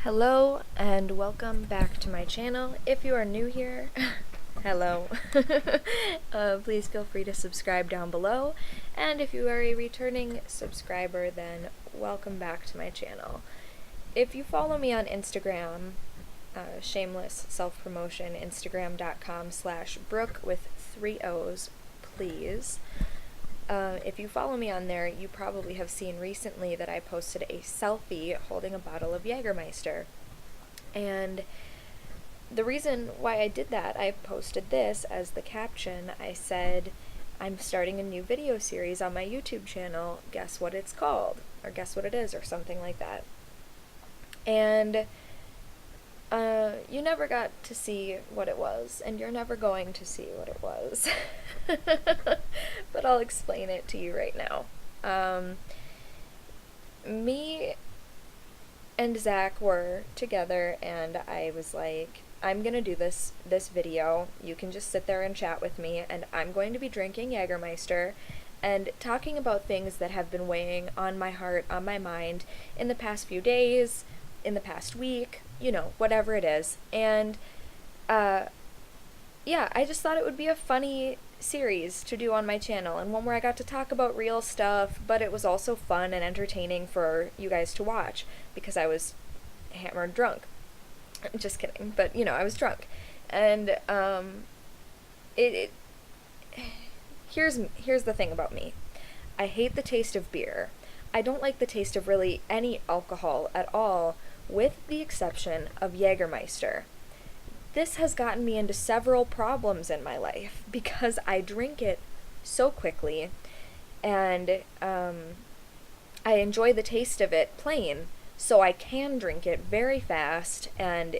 Hello and welcome back to my channel. If you are new here, hello. Please feel free to subscribe down below, and if you are a returning subscriber, then welcome back to my channel. If you follow me on Instagram, shameless self-promotion, instagram.com/Brooke with 3 O's, please. If you follow me on there, you probably have seen recently that I posted a selfie holding a bottle of Jägermeister. And the reason why I did that, I posted this as the caption. I said, I'm starting a new video series on my YouTube channel. Guess what it's called? Or guess what it is, or something like that. And you never got to see what it was, and you're never going to see what it was. But I'll explain it to you right now. Me and Zach were together, and I was like, I'm gonna do this video. You can just sit there and chat with me, and I'm going to be drinking Jägermeister and talking about things that have been weighing on my heart, on my mind in the past few days, in the past week, you know, whatever it is. And yeah, I just thought it would be a funny series to do on my channel, and one where I got to talk about real stuff, but it was also fun and entertaining for you guys to watch, because I was hammered drunk. Just kidding, but you know, I was drunk. And here's the thing about me. I hate the taste of beer. I don't like the taste of really any alcohol at all, with the exception of Jägermeister. This has gotten me into several problems in my life because I drink it so quickly, and I enjoy the taste of it plain, so I can drink it very fast, and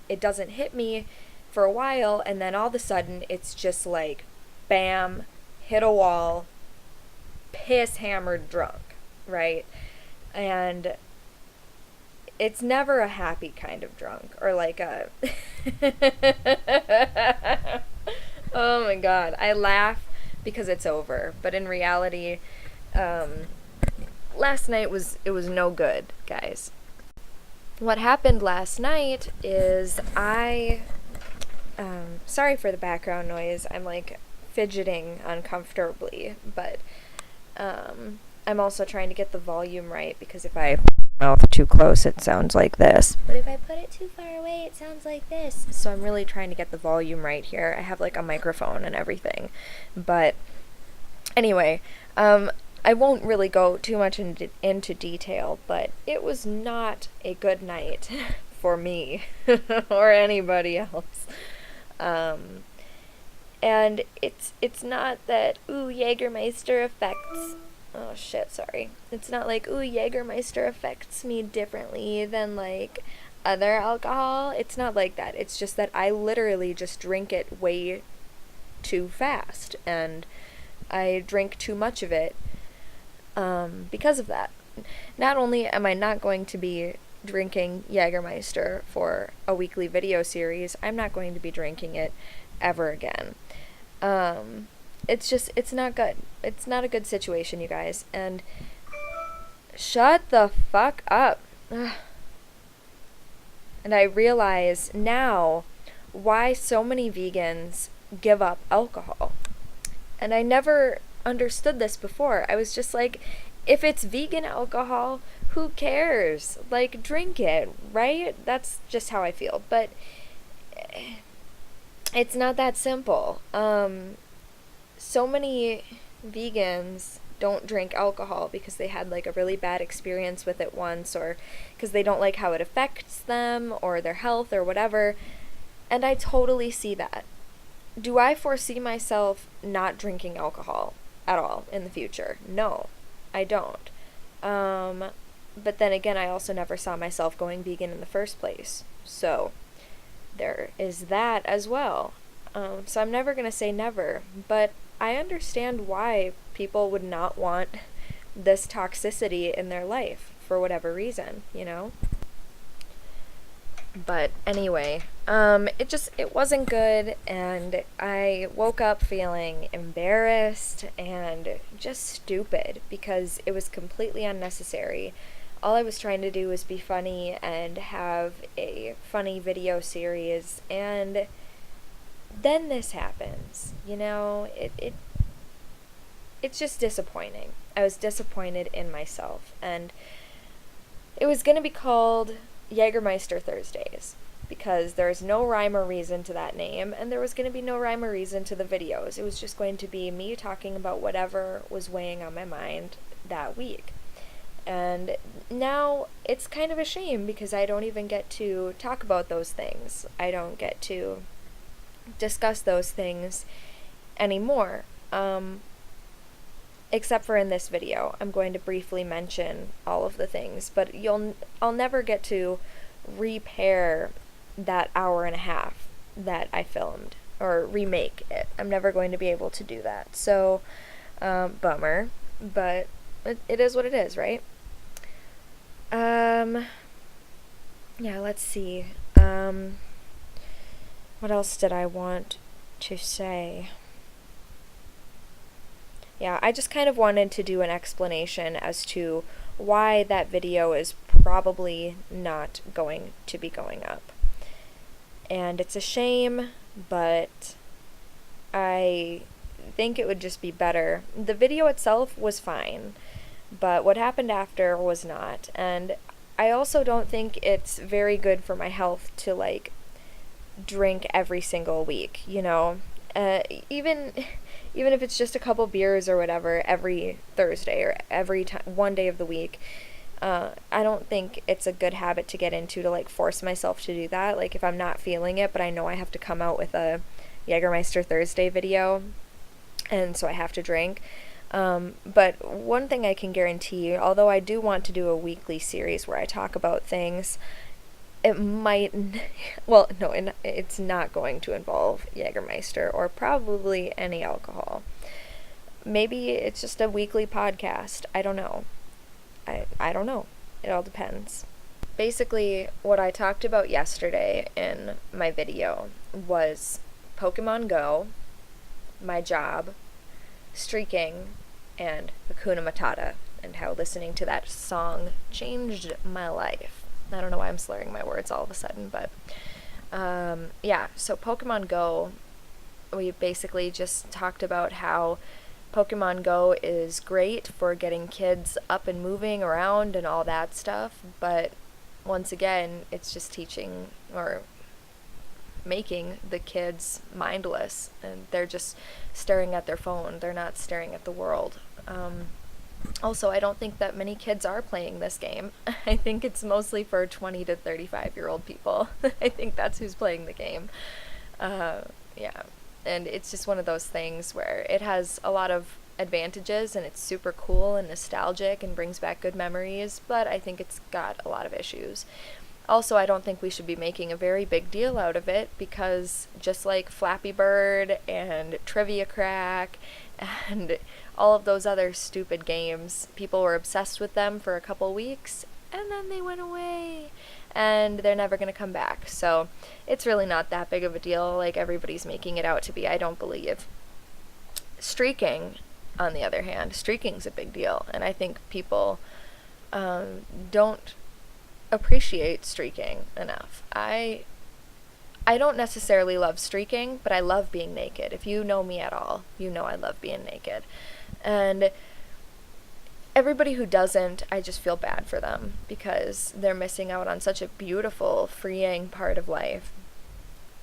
it doesn't hit me for a while, and then all of a sudden it's just like, bam, hit a wall, piss hammered drunk, right? And it's never a happy kind of drunk, or like a oh my god, I laugh because it's over, but in reality, last night was no good, guys. What happened last night is sorry for the background noise, I'm like fidgeting uncomfortably, but I'm also trying to get the volume right, because if I mouth too close it sounds like this, but if I put it too far away it sounds like this. So I'm really trying to get the volume right here. I have like a microphone and everything, but anyway, I won't really go too much into detail, but it was not a good night for me or anybody else. And it's not that, ooh, Jägermeister affects, oh shit, sorry. It's not like, ooh, Jägermeister affects me differently than like other alcohol. It's not like that. It's just that I literally just drink it way too fast, and I drink too much of it because of that. Not only am I not going to be drinking Jägermeister for a weekly video series, I'm not going to be drinking it ever again. It's not good. It's not a good situation, you guys. And shut the fuck up. Ugh. And I realize now why so many vegans give up alcohol. And I never understood this before. I was just like, if it's vegan alcohol, who cares? Like, drink it, right? That's just how I feel. But it's not that simple. So many vegans don't drink alcohol because they had like a really bad experience with it once, or because they don't like how it affects them or their health or whatever. And I totally see that. Do I foresee myself not drinking alcohol at all in the future? No, I don't. But then again, I also never saw myself going vegan in the first place. So there is that as well. So I'm never going to say never, but I understand why people would not want this toxicity in their life for whatever reason, you know? But anyway, it wasn't good, and I woke up feeling embarrassed and just stupid because it was completely unnecessary. all I was trying to do was be funny and have a funny video series, and then this happens. It's just disappointing. I was disappointed in myself, and it was going to be called Jägermeister Thursdays, because there's no rhyme or reason to that name, and there was going to be no rhyme or reason to the videos. It was just going to be me talking about whatever was weighing on my mind that week. And now it's kind of a shame, because I don't even get to talk about those things. I don't get to discuss those things anymore. Except for in this video. I'm going to briefly mention all of the things, but I'll never get to repair that hour and a half that I filmed, or remake it. I'm never going to be able to do that. So, bummer, but it is what it is, right? Yeah, let's see. What else did I want to say? Yeah, I just kind of wanted to do an explanation as to why that video is probably not going to be going up. And it's a shame, but I think it would just be better. The video itself was fine, but what happened after was not. And I also don't think it's very good for my health to, like, drink every single week, even if it's just a couple beers or whatever every Thursday or every one day of the week. I don't think it's a good habit to get into, to like force myself to do that. Like, if I'm not feeling it, but I know I have to come out with a Jägermeister Thursday video, and so I have to drink. But one thing I can guarantee, although I do want to do a weekly series where I talk about things, it might, well, no, it's not going to involve Jägermeister or probably any alcohol. Maybe it's just a weekly podcast. I don't know. I don't know. It all depends. Basically, what I talked about yesterday in my video was Pokemon Go, my job, streaking, and Hakuna Matata, and how listening to that song changed my life. I don't know why I'm slurring my words all of a sudden, but yeah, so Pokemon Go, we basically just talked about how Pokemon Go is great for getting kids up and moving around and all that stuff, but once again, it's just teaching or making the kids mindless, and they're just staring at their phone. They're not staring at the world. Also, I don't think that many kids are playing this game. I think it's mostly for 20 to 35-year-old people. I think that's who's playing the game. Yeah, and it's just one of those things where it has a lot of advantages, and it's super cool and nostalgic and brings back good memories, but I think it's got a lot of issues. Also, I don't think we should be making a very big deal out of it, because just like Flappy Bird and Trivia Crack and all of those other stupid games, people were obsessed with them for a couple weeks, and then they went away, and they're never going to come back. So it's really not that big of a deal like everybody's making it out to be, I don't believe. Streaking, on the other hand, streaking's a big deal, and I think people don't appreciate streaking enough. I don't necessarily love streaking, but I love being naked. If you know me at all, you know I love being naked. And everybody who doesn't, I just feel bad for them, because they're missing out on such a beautiful, freeing part of life.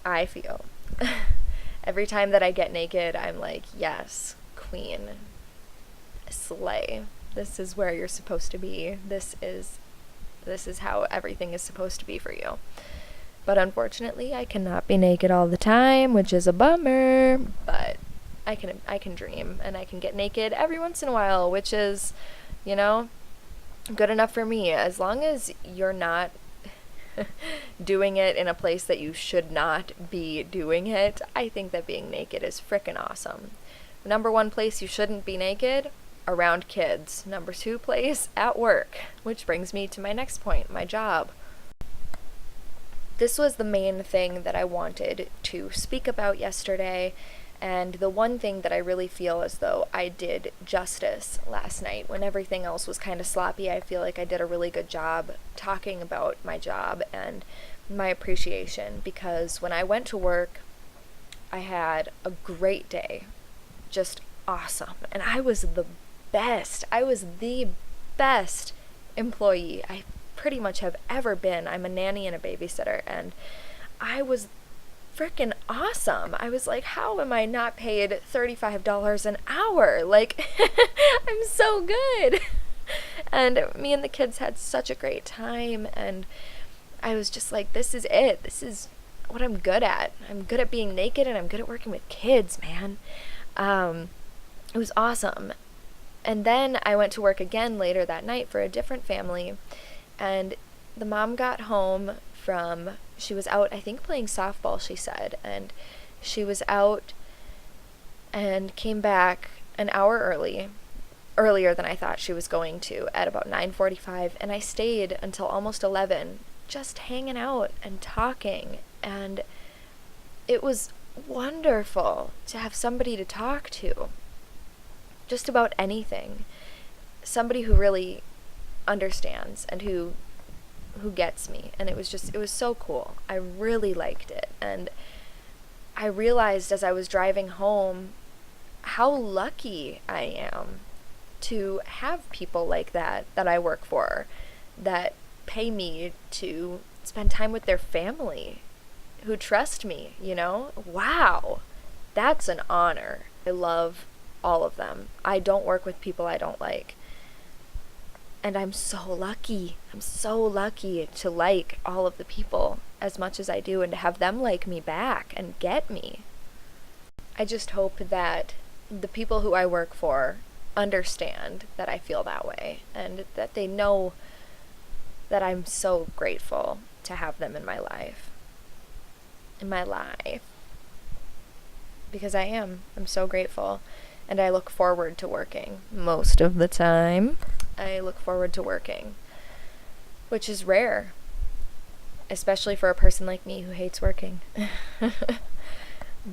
I feel. Every time that I get naked, I'm like, yes, queen, slay. This is where you're supposed to be. This is how everything is supposed to be for you. But unfortunately, I cannot be naked all the time, which is a bummer, but I can dream, and I can get naked every once in a while, which is, good enough for me. As long as you're not doing it in a place that you should not be doing it, I think that being naked is frickin' awesome. Number one place you shouldn't be naked, around kids. Number two place, at work. Which brings me to my next point, my job. This was the main thing that I wanted to speak about yesterday, And the one thing that I really feel as though I did justice last night, when everything else was kind of sloppy, I feel like I did a really good job talking about my job and my appreciation, because when I went to work, I had a great day, just awesome. And I was the best. I was the best employee I pretty much have ever been. I'm a nanny and a babysitter, and I was freaking awesome. I was like, how am I not paid $35 an hour? Like, I'm so good. And me and the kids had such a great time, and I was just like, this is it. This is what I'm good at. I'm good at being naked, and I'm good at working with kids, man. It was awesome. And then I went to work again later that night for a different family, and the mom got home from, she was out, I think, playing softball, she said, and she was out and came back an hour earlier than I thought she was going to, at about 9:45, and I stayed until almost 11, just hanging out and talking, and it was wonderful to have somebody to talk to, just about anything, somebody who really understands and who gets me. And it was so cool. I really liked it. And I realized as I was driving home how lucky I am to have people like that I work for, that pay me to spend time with their family, who trust me, you know? Wow, that's an honor. I love all of them. I don't work with people I don't like. And I'm so lucky. I'm so lucky to like all of the people as much as I do, and to have them like me back and get me. I just hope that the people who I work for understand that I feel that way, and that they know that I'm so grateful to have them in my life. Because I am. I'm so grateful. And I look forward to working. Most of the time, I look forward to working, which is rare, especially for a person like me who hates working.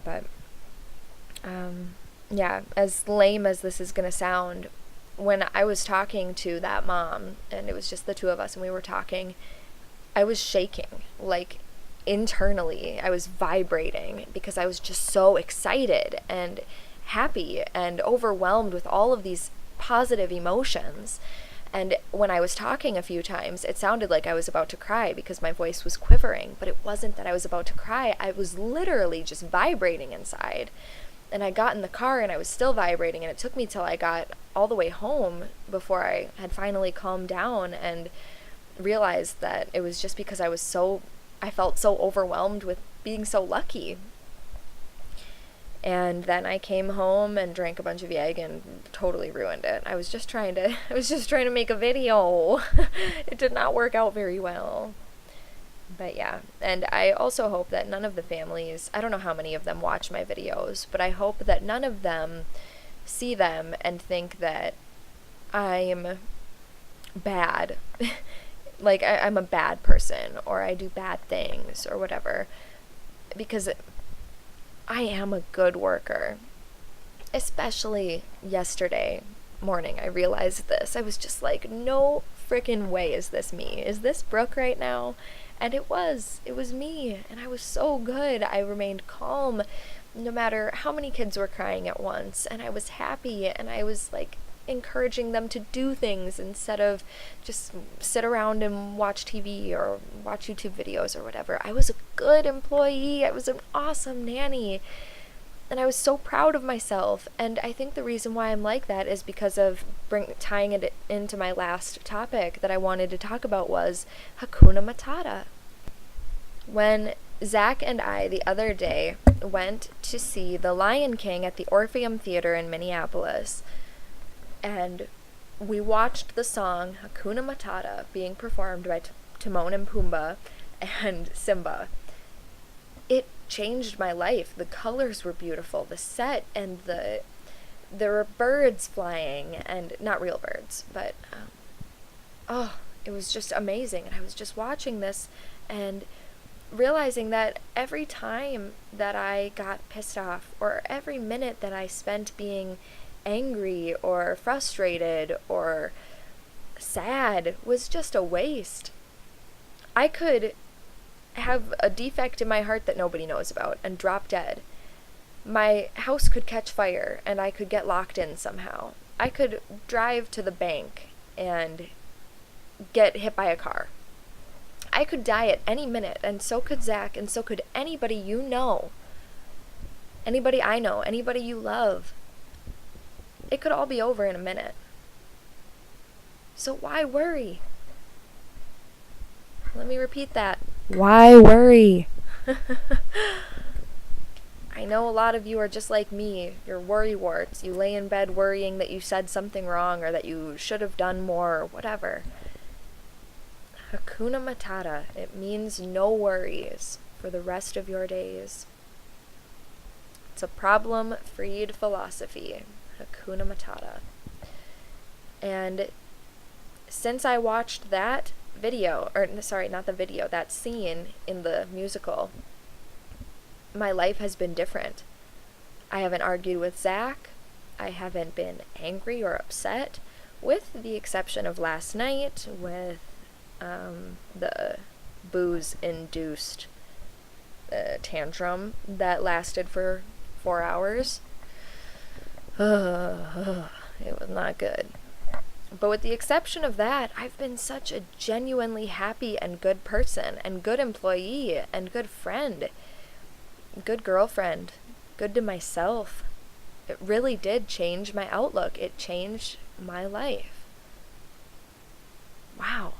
But, yeah, as lame as this is going to sound, when I was talking to that mom, and it was just the two of us, and we were talking, I was shaking, like, internally. I was vibrating, because I was just so excited and happy and overwhelmed with all of these positive emotions. And when I was talking a few times, it sounded like I was about to cry, because my voice was quivering, but it wasn't that I was about to cry. I was literally just vibrating inside. And I got in the car and I was still vibrating, and it took me till I got all the way home before I had finally calmed down and realized that it was just because I felt so overwhelmed with being so lucky. And then I came home and drank a bunch of Jäger and totally ruined it. I was just trying to make a video. It did not work out very well. But yeah, and I also hope that none of the families, I don't know how many of them watch my videos, but I hope that none of them see them and think that I'm bad. Like I'm a bad person, or I do bad things, or whatever. Because I am a good worker. Especially yesterday morning, I realized this. I was just like, no freaking way is this me. Is this Brooke right now? And it was me, and I was so good. I remained calm no matter how many kids were crying at once, and I was happy, and I was like encouraging them to do things instead of just sit around and watch TV or watch YouTube videos or whatever. I was a good employee. I was an awesome nanny. And I was so proud of myself. And I think the reason why I'm like that is because of tying it into my last topic that I wanted to talk about, was Hakuna Matata. When Zach and I the other day went to see The Lion King at the Orpheum Theater in Minneapolis, and we watched the song Hakuna Matata being performed by Timon and Pumbaa and Simba, it changed my life. The colors were beautiful, the set, and there were birds flying, and not real birds, but it was just amazing. And I was just watching this, and realizing that every time that I got pissed off, or every minute that I spent being angry or frustrated or sad, was just a waste. I could have a defect in my heart that nobody knows about and drop dead. My house could catch fire and I could get locked in somehow. I could drive to the bank and get hit by a car. I could die at any minute, and so could Zach, and so could anybody you know. Anybody I know, anybody you love. It could all be over in a minute. So why worry? Let me repeat that. Why worry? I know a lot of you are just like me. You're worry warts. You lay in bed worrying that you said something wrong or that you should have done more or whatever. Hakuna Matata. It means no worries for the rest of your days. It's a problem-freed philosophy. Hakuna Matata. And since I watched that video, or sorry, not the video, that scene in the musical, my life has been different. I haven't argued with Zach. I haven't been angry or upset, with the exception of last night with the booze-induced tantrum that lasted for 4 hours. It was not good. But with the exception of that, I've been such a genuinely happy and good person, and good employee, and good friend, good girlfriend, good to myself. It really did change my outlook. It changed my life. Wow.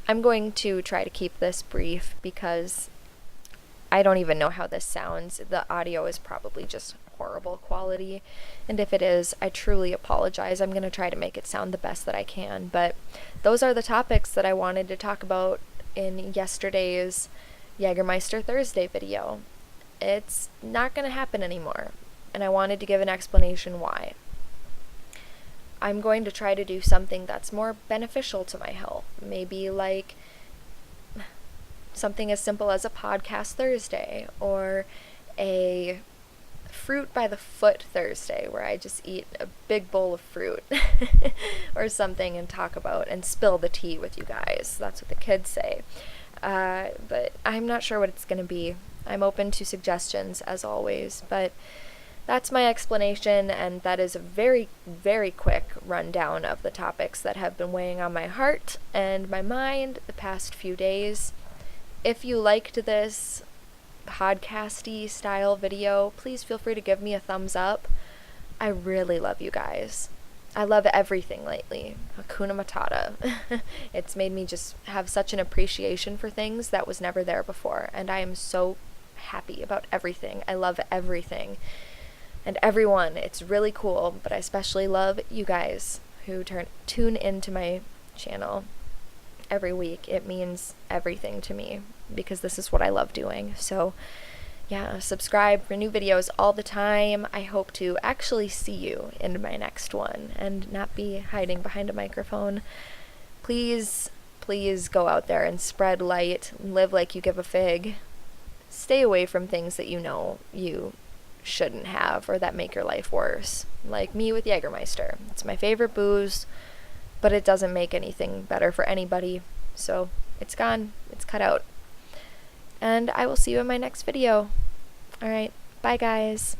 I'm going to try to keep this brief because I don't even know how this sounds. The audio is probably just horrible quality, and if it is, I truly apologize. I'm going to try to make it sound the best that I can, but those are the topics that I wanted to talk about in yesterday's Jägermeister Thursday video. It's not going to happen anymore, and I wanted to give an explanation why. I'm going to try to do something that's more beneficial to my health, maybe like something as simple as a podcast Thursday, or a fruit by the foot Thursday, where I just eat a big bowl of fruit or something and talk about and spill the tea with you guys. That's what the kids say. But I'm not sure what it's going to be. I'm open to suggestions as always, but that's my explanation, and that is a very, very quick rundown of the topics that have been weighing on my heart and my mind the past few days. If you liked this podcasty style video, please feel free to give me a thumbs up. I really love you guys. I love everything lately. Hakuna Matata. It's made me just have such an appreciation for things that was never there before, and I am so happy about everything. I love everything and everyone. It's really cool, but I especially love you guys who tune into my channel every week. It means everything to me because this is what I love doing. So yeah, subscribe for new videos all the time. I hope to actually see you in my next one and not be hiding behind a microphone. Please, please go out there and spread light. Live like you give a fig. Stay away from things that you know you shouldn't have or that make your life worse. Like me with Jägermeister. It's my favorite booze, but it doesn't make anything better for anybody. So it's gone. It's cut out. And I will see you in my next video. Alright, bye guys.